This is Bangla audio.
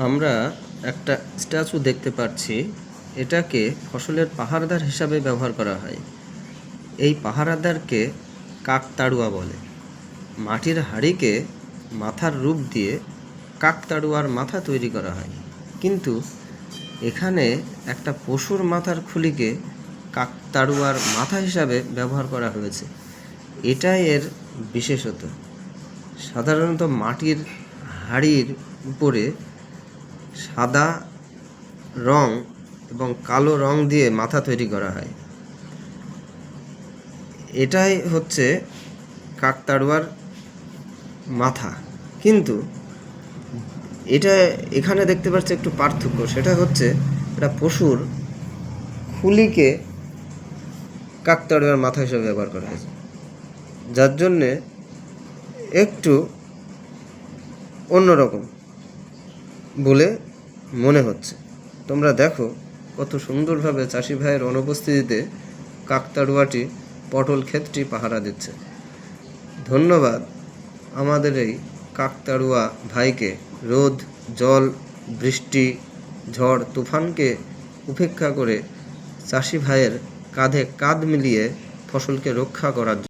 আমরা একটা স্ট্যাচু দেখতে পাচ্ছি। এটাকে ফসলের পাহারাদার হিসাবে ব্যবহার করা হয়। এই পাহারাদারকে কাকতাড়ুয়া বলে। মাটির হাঁড়িকে মাথার রূপ দিয়ে কাকতাড়ুয়ার মাথা তৈরি করা হয়, কিন্তু এখানে একটা পশুর মাথার খুলিকে কাকতাড়ুয়ার মাথা হিসাবে ব্যবহার করা হয়েছে। এটাই এর বিশেষত। সাধারণত মাটির হাঁড়ির উপরে সাদা রং এবং কালো রং দিয়ে মাথা তৈরি করা হয়। এটাই হচ্ছে কাকতাড়ুয়ার মাথা, কিন্তু এখানে দেখতে পাচ্ছি একটু পার্থক্য। সেটা হচ্ছে এটা পশুর খুলিকে কাকতাড়ুয়ার মাথা হিসেবে ব্যবহার করা হয়েছে, যার জন্যে একটু অন্যরকম বলে মনে হচ্ছে। তোমরা দেখো কত সুন্দরভাবে চাষি ভাইয়ের অনুপস্থিতিতে কাকতাড়ুয়াটি পটল ক্ষেতটি পাহারা দিচ্ছে। ধন্যবাদ আমাদের এই কাকতাড়ুয়া ভাইকে। রোদ, জল, বৃষ্টি, ঝড়, তুফানকে উপেক্ষা করে চাষি ভাইয়ের কাঁধে কাঁধ মিলিয়ে ফসলকে রক্ষা করার জন্য।